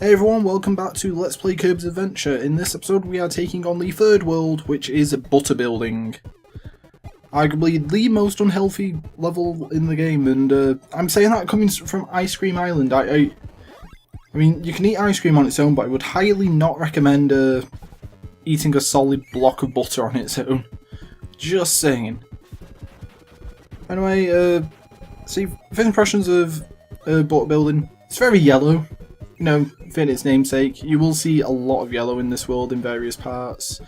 Hey everyone, welcome back to Let's Play Kirby's Adventure. In this episode we are taking on the third world, which is Butter Building. Arguably the most unhealthy level in the game, and I'm saying that coming from Ice Cream Island. I mean, you can eat ice cream on its own, but I would highly not recommend eating a solid block of butter on its own. Just saying. Anyway, see, first impressions of Butter Building. It's very yellow. You know, fit its namesake. You will see a lot of yellow in this world in various parts.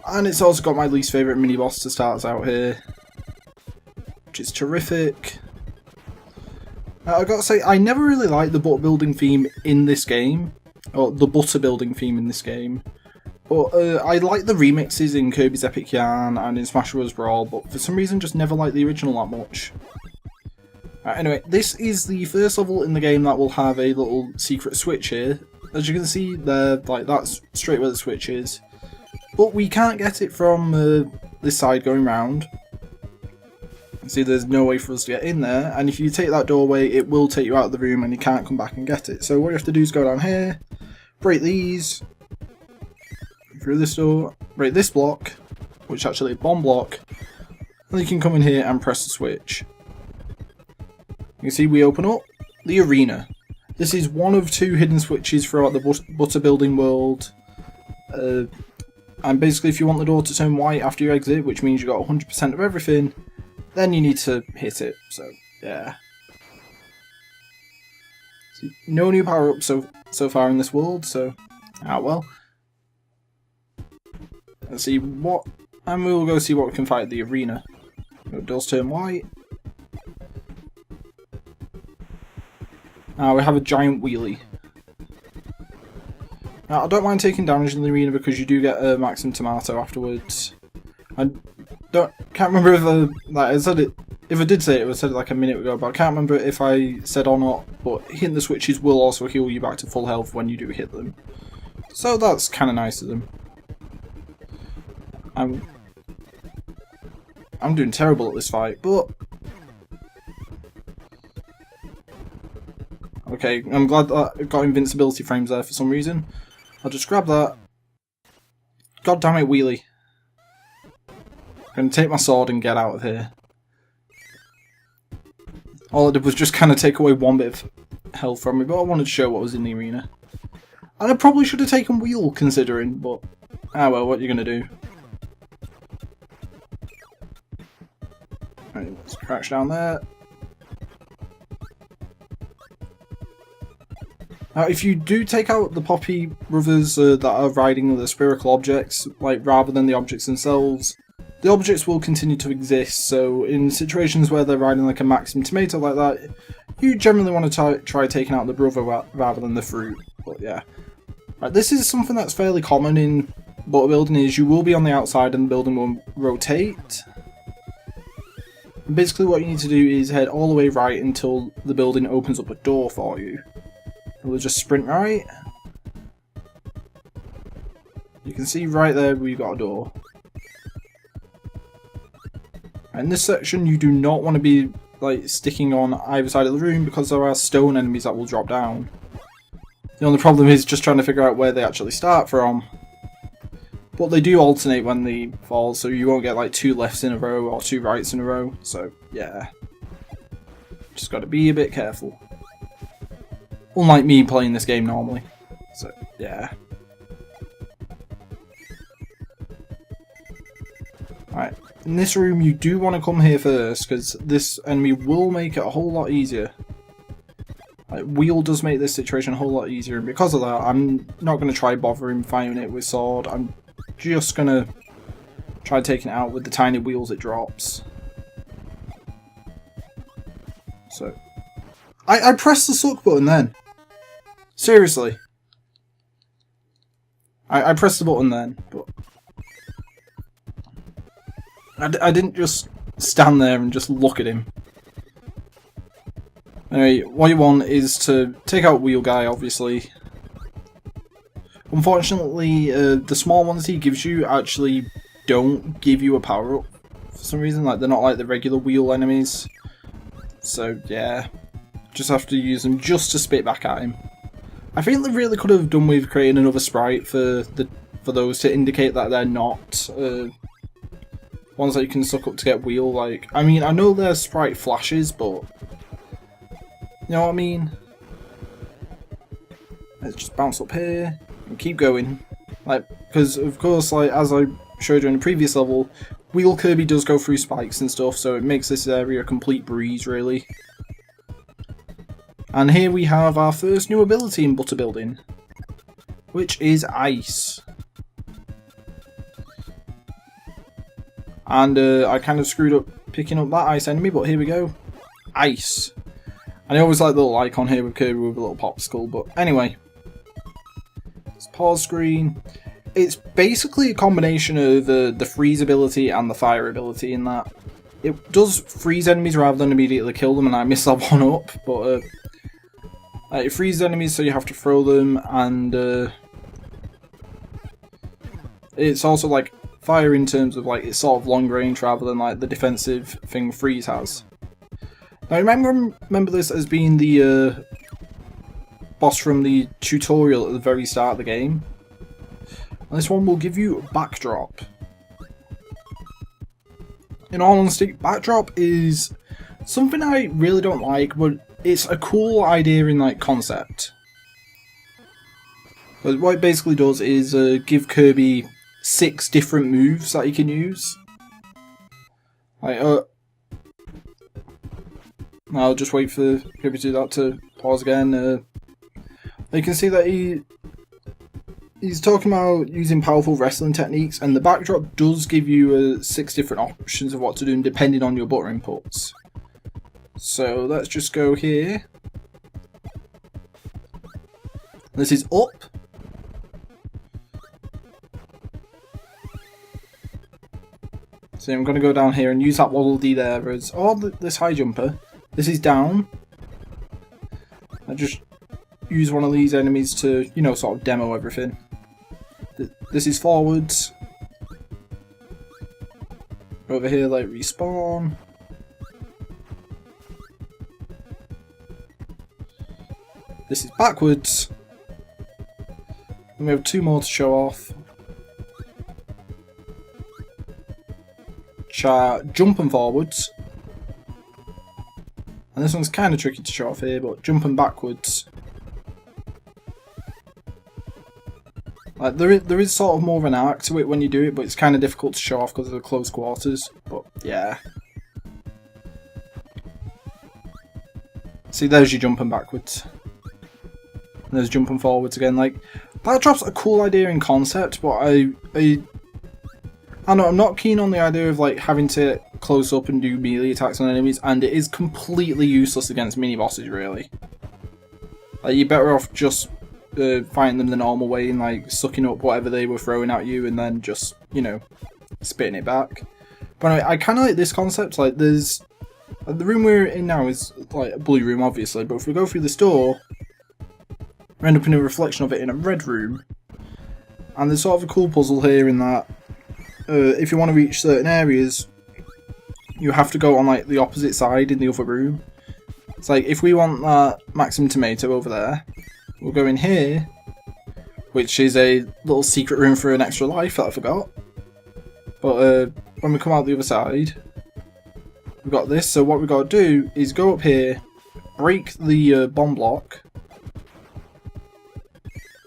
And it's also got my least favourite mini-boss to start us out here, which is terrific. I've got to say, I never really liked the butter building theme in this game, or the butter building theme in this game. But I like the remixes in Kirby's Epic Yarn and in Smash Bros. Brawl, but for some reason just never liked the original that much. Anyway, this is the first level in the game that will have a little secret switch here. As you can see there, like that's straight where the switch is. But we can't get it from this side going round. See, there's no way for us to get in there, and if you take that doorway, it will take you out of the room and you can't come back and get it. So what you have to do is go down here, break these, through this door, break this block, which is actually a bomb block, and you can come in here and press the switch. You can see we open up the arena. This is one of two hidden switches throughout the butter building world. And basically if you want the door to turn white after you exit, which means you got 100% of everything, then you need to hit it. So, yeah. See, no new power-ups so far in this world, so... well. Let's see what... And we'll go see what we can fight at the arena. Doors turn white. We have a giant wheelie. Now, I don't mind taking damage in the arena because you do get a maximum tomato afterwards. I can't remember if I said it. If I did say it, I said it like a minute ago, but I can't remember if I said or not. But hitting the switches will also heal you back to full health when you do hit them, so that's kind of nice of them. I'm doing terrible at this fight, but. Okay, I'm glad that I got invincibility frames there for some reason. I'll just grab that. God damn it, wheelie. I'm going to take my sword and get out of here. All I did was just kind of take away one bit of health from me, but I wanted to show what was in the arena. And I probably should have taken wheel, considering, but... well, what are you going to do? Right, let's crouch down there. Now, if you do take out the Poppy brothers that are riding the spherical objects, like rather than the objects themselves, the objects will continue to exist. So, in situations where they're riding like a maximum tomato like that, you generally want to try taking out the brother rather than the fruit. But yeah, right, this is something that's fairly common in butter building. Is you will be on the outside and the building will rotate. And basically, what you need to do is head all the way right until the building opens up a door for you. We'll just sprint right. You can see right there we've got a door. In this section you do not want to be like sticking on either side of the room because there are stone enemies that will drop down. The only problem is just trying to figure out where they actually start from. But they do alternate when they fall, so you won't get like two lefts in a row or two rights in a row. So yeah, just got to be a bit careful. Unlike me playing this game normally. So, yeah. Alright, in this room you do want to come here first, because this enemy will make it a whole lot easier. Like, wheel does make this situation a whole lot easier, and because of that, I'm not going to try bothering fighting it with sword. I'm just going to try taking it out with the tiny wheels it drops. So, I pressed the suck button then. Seriously. I pressed the button then, but... I didn't just stand there and just look at him. Anyway, what you want is to take out Wheel Guy, obviously. Unfortunately, the small ones he gives you actually don't give you a power-up for some reason. Like, they're not like the regular wheel enemies. So, yeah. Just have to use them just to spit back at him. I think they really could have done with creating another sprite for those to indicate that they're not ones that you can suck up to get wheel. Like, I mean, I know they're sprite flashes, but you know what I mean? Let's just bounce up here and keep going. Like, because of course, like as I showed you in the previous level, wheel Kirby does go through spikes and stuff, so it makes this area a complete breeze, really. And here we have our first new ability in Butter Building, which is Ice. And I kind of screwed up picking up that ice enemy, but here we go. Ice. And I always like the little icon here with Kirby with a little popsicle, but anyway. It's pause screen. It's basically a combination of the freeze ability and the fire ability in that. It does freeze enemies rather than immediately kill them, and I missed that one up, but it freezes enemies so you have to throw them, and it's also like fire in terms of like it's sort of long range rather than like the defensive thing freeze has. Now remember this as being the boss from the tutorial at the very start of the game. And this one will give you Backdrop. In all honesty, Backdrop is something I really don't like, but it's a cool idea in like concept. But what it basically does is give Kirby 6 different moves that he can use. Like, I'll just wait for Kirby to do that to pause again. You can see that he's talking about using powerful wrestling techniques, and the Backdrop does give you 6 different options of what to do depending on your butter inputs. So let's just go here. This is up. So I'm going to go down here and use that Waddle Dee there as this high jumper. This is down. I just use one of these enemies to, you know, sort of demo everything. This is forwards. Over here, like respawn. This is backwards. And we have 2 more to show off. Jumping forwards. And this one's kind of tricky to show off here, but jumping backwards. Like there is sort of more of an arc to it when you do it, but it's kind of difficult to show off because of the close quarters. But yeah. See, there's your jumping backwards. And there's jumping forwards again. Like, Backdrop's a cool idea in concept, but I know I'm not keen on the idea of like having to close up and do melee attacks on enemies, and it is completely useless against mini bosses, really. Like, you're better off just fighting them the normal way and like sucking up whatever they were throwing at you and then just, you know, spitting it back. But anyway, I kind of like this concept. Like, there's the room we're in now is like a blue room, obviously, but if we go through this door, we end up in a reflection of it in a red room. And there's sort of a cool puzzle here in that if you want to reach certain areas, you have to go on like the opposite side in the other room. It's like, if we want that Maximum Tomato over there, we'll go in here, which is a little secret room for an extra life that I forgot. But when we come out the other side, we've got this. So what we've got to do is go up here, break the bomb block,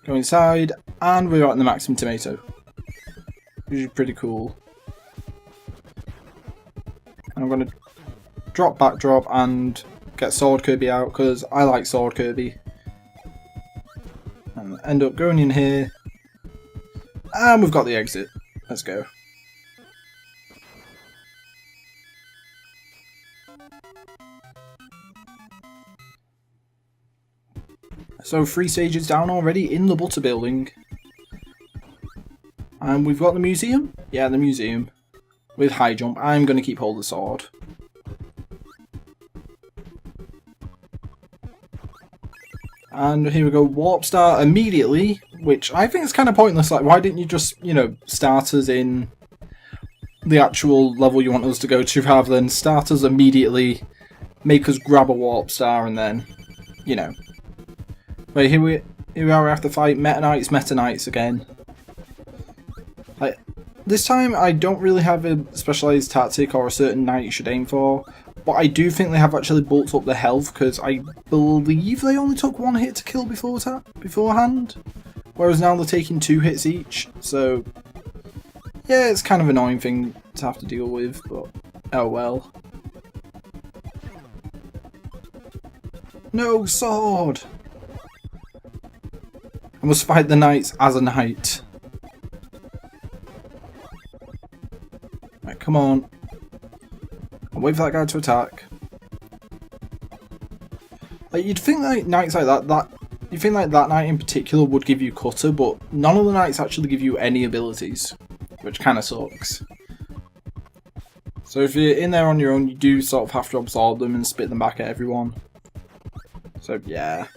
go inside, and we're at the Maximum Tomato, which is pretty cool. And I'm going to drop Backdrop and get Sword Kirby out, because I like Sword Kirby. And end up going in here, and we've got the exit. Let's go. So 3 stages down already in the Butter Building. And we've got the museum? Yeah, the museum. With high jump. I'm going to keep hold of the sword. And here we go, Warp Star immediately, which I think is kind of pointless. Like, why didn't you just, you know, start us in the actual level you want us to go to, rather than start us immediately, make us grab a Warp Star, and then, you know. But here here we are, we have to fight Meta Knights again. Like, this time I don't really have a specialised tactic or a certain knight you should aim for, but I do think they have actually bulked up their health, because I believe they only took 1 hit to kill beforehand, whereas now they're taking 2 hits each, so yeah, it's kind of an annoying thing to have to deal with, but oh well. No sword! I must fight the knights as a knight. Right, come on. I'll wait for that guy to attack. Like, you'd think like knights like that you'd think like that knight in particular would give you cutter, but none of the knights actually give you any abilities, which kind of sucks. So if you're in there on your own, you do sort of have to absorb them and spit them back at everyone. So yeah.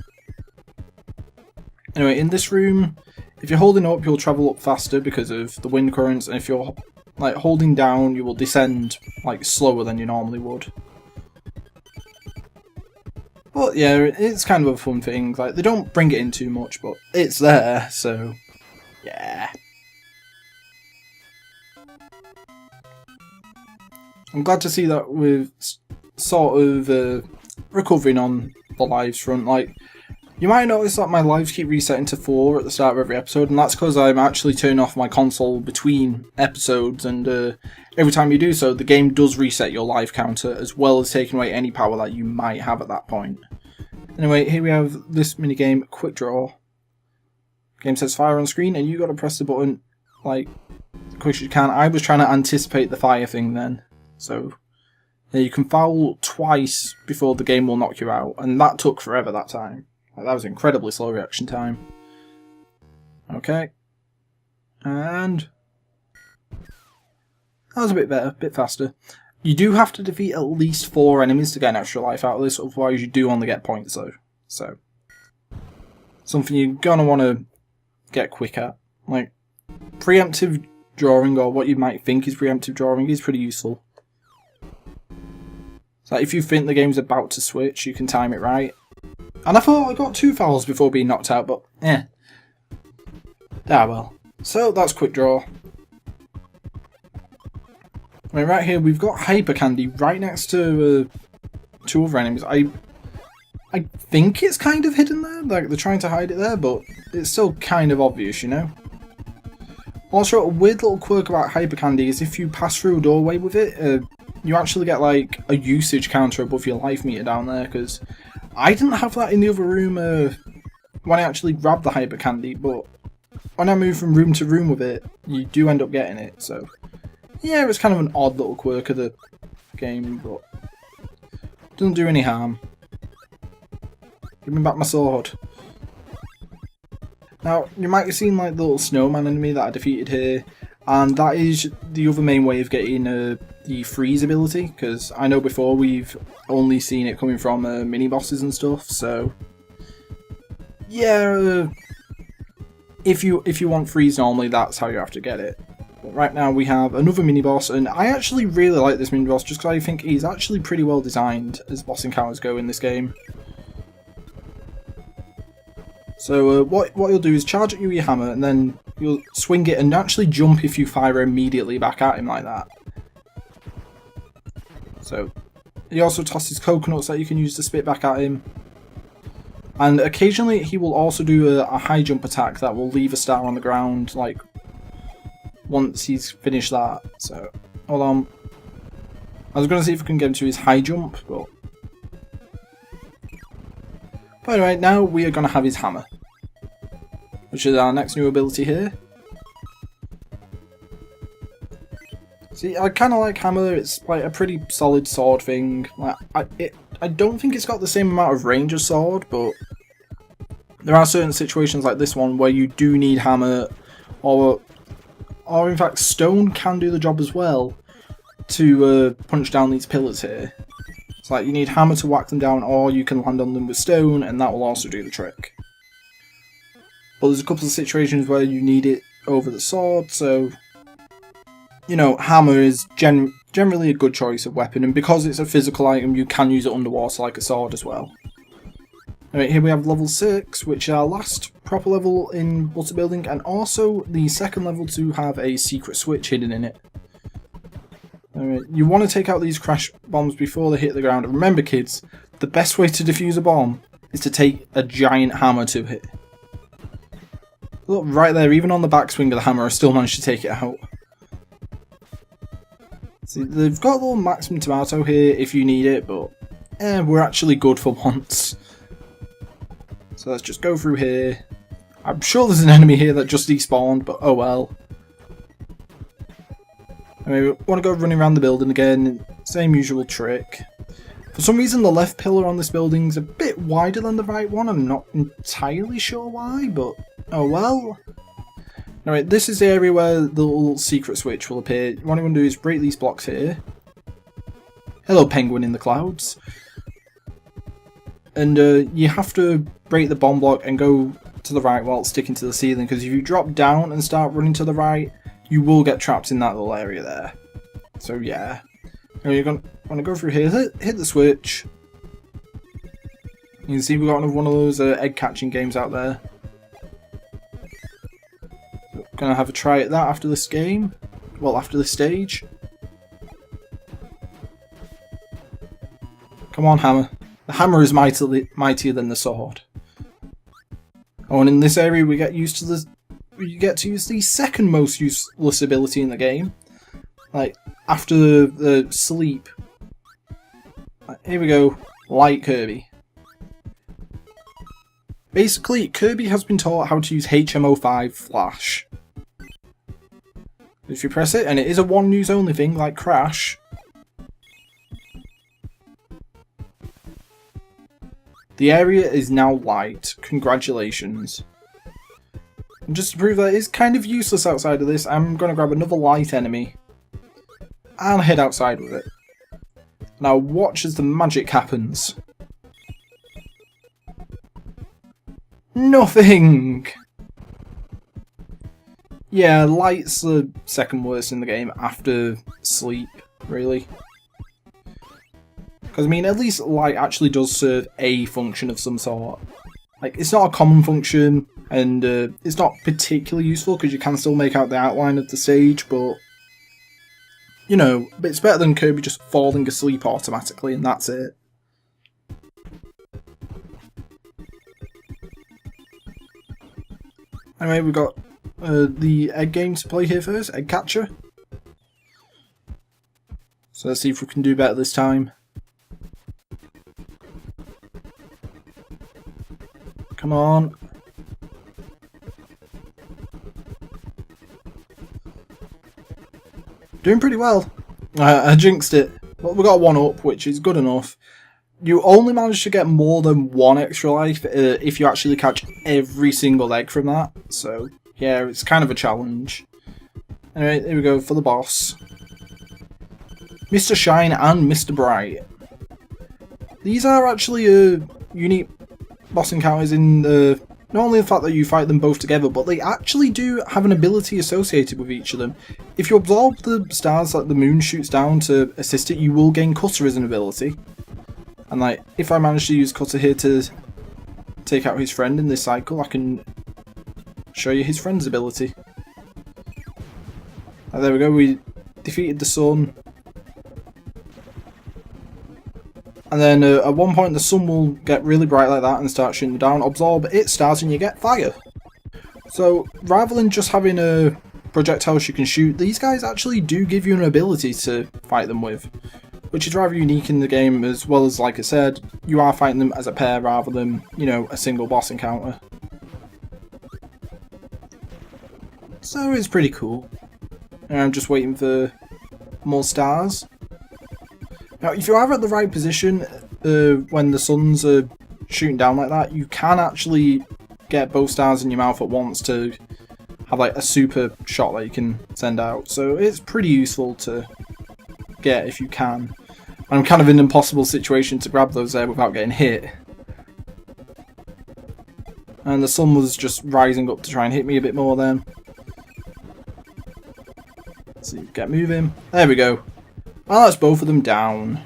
Anyway, in this room, if you're holding up, you'll travel up faster because of the wind currents, and if you're like holding down, you will descend like slower than you normally would. But yeah, it's kind of a fun thing. Like, they don't bring it in too much, but it's there, so yeah. I'm glad to see that we're sort of recovering on the lives front. Like, you might notice that my lives keep resetting to 4 at the start of every episode, and that's because I'm actually turning off my console between episodes, and every time you do so, the game does reset your life counter, as well as taking away any power that you might have at that point. Anyway, here we have this minigame Quick-Draw. Game says fire on screen, and you got to press the button like as quick as you can. I was trying to anticipate the fire thing then, so yeah, you can foul twice before the game will knock you out, and that took forever that time. Like, that was incredibly slow reaction time. Okay. And that was a bit better, a bit faster. You do have to defeat at least 4 enemies to get an extra life out of this, otherwise you do only get points though. So, something you're gonna want to get quick at. Like, preemptive drawing, or what you might think is preemptive drawing, is pretty useful. So if you think the game's about to switch, you can time it right. And I thought I got 2 fouls before being knocked out, but eh. Ah well. So that's Quick Draw. I mean, right here we've got Hyper Candy right next to 2 other enemies. I think it's kind of hidden there, like they're trying to hide it there, but it's still kind of obvious, you know? Also, a weird little quirk about Hyper Candy is if you pass through a doorway with it, you actually get like a usage counter above your life meter down there, because I didn't have that in the other room when I actually grabbed the Hyper Candy, but when I move from room to room with it, you do end up getting it, so yeah, it's kind of an odd little quirk of the game, but doesn't do any harm. Give me back my sword. Now, you might have seen like the little snowman enemy that I defeated here, and that is the other main way of getting the freeze ability, because I know before we've only seen it coming from mini bosses and stuff, so yeah, if you want freeze normally, that's how you have to get it. But right now we have another mini boss, and I actually really like this mini boss just because I think he's actually pretty well designed as boss encounters go in this game. So what you'll do is charge at you with your hammer, and then you'll swing it and actually jump if you fire immediately back at him like that. So he also tosses coconuts that you can use to spit back at him. And occasionally he will also do a high jump attack that will leave a star on the ground, like, once he's finished that. So, hold on. I was going to see if I can get him to his high jump, but anyway, now we are going to have his hammer, which is our next new ability here. See, I kind of like hammer. It's like a pretty solid sword thing. Like, I don't think it's got the same amount of range as sword, but there are certain situations like this one where you do need hammer, or in fact stone can do the job as well to punch down these pillars here. It's like you need hammer to whack them down, or you can land on them with stone, and that will also do the trick. But there's a couple of situations where you need it over the sword, so you know, hammer is generally a good choice of weapon, and because it's a physical item, you can use it underwater like a sword as well. Alright, here we have level 6, which is our last proper level in water building, and also the second level to have a secret switch hidden in it. Alright, you want to take out these crash bombs before they hit the ground. And remember kids, the best way to defuse a bomb is to take a giant hammer to it. Look, right there, even on the backswing of the hammer, I still managed to take it out. See, they've got a little maximum tomato here if you need it, but we're actually good for once. So let's just go through here. I'm sure there's an enemy here that just despawned, but oh well. I mean, we want to go running around the building again, same usual trick. For some reason the left pillar on this building's a bit wider than the right one, I'm not entirely sure why, but oh well. Alright, this is the area where the little secret switch will appear. What you want to do is break these blocks here. Hello penguin in the clouds. And you have to break the bomb block and go to the right while sticking to the ceiling, because if you drop down and start running to the right, you will get trapped in that little area there. So yeah. And you're going to go through here, hit the switch. You can see we've got another one of those egg catching games out there. So gonna have a try at that after this game. Well, after this stage. Come on, hammer. The hammer is mightier than the sword. Oh, and in this area we get used to you get to use the second most useless ability in the game. Like, after the sleep. Here we go, light Kirby. Basically, Kirby has been taught how to use HM05 Flash. If you press it, and it is a one use only thing, like Crash. The area is now light. Congratulations. And just to prove that it is kind of useless outside of this, I'm going to grab another light enemy. And head outside with it. Now watch as the magic happens. Nothing! Yeah, light's the second worst in the game after sleep, really. Because, I mean, at least light actually does serve a function of some sort. Like, it's not a common function, and it's not particularly useful because you can still make out the outline of the stage, but you know, it's better than Kirby just falling asleep automatically and that's it. Anyway, we've got the egg game to play here first, egg catcher. So let's see if we can do better this time. Come on. Doing pretty well. I jinxed it. Well, we got one up, which is good enough. You only manage to get more than one extra life if you actually catch every single egg from that. So, yeah, it's kind of a challenge. Anyway, here we go for the boss. Mr. Schine and Mr Bray. These are actually unique boss encounters in the... Not only the fact that you fight them both together, but they actually do have an ability associated with each of them. If you absorb the stars that the moon shoots down to assist it, you will gain Cutter as an ability. And like, if I manage to use Cutter here to take out his friend in this cycle, I can show you his friend's ability. And there we go, we defeated the sun. And then at one point the sun will get really bright like that and start shooting down, absorb its stars and you get fire. So rather than just having a projectiles you can shoot, these guys actually do give you an ability to fight them with. Which is rather unique in the game, as well as, like I said, you are fighting them as a pair rather than, you know, a single boss encounter. So it's pretty cool. And I'm just waiting for more stars. Now, if you are at the right position when the suns are shooting down like that, you can actually get both stars in your mouth at once to have like a super shot that you can send out. So it's pretty useful to get if you can. I'm kind of in an impossible situation to grab those there without getting hit. And the sun was just rising up to try and hit me a bit more then. Let's see, get moving. There we go. Well, that's both of them down.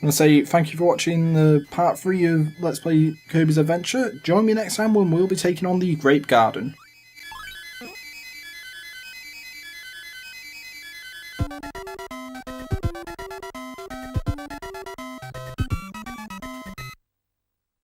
I want to say thank you for watching the part 3 of Let's Play Kirby's Adventure. Join me next time when we'll be taking on the Grape Garden.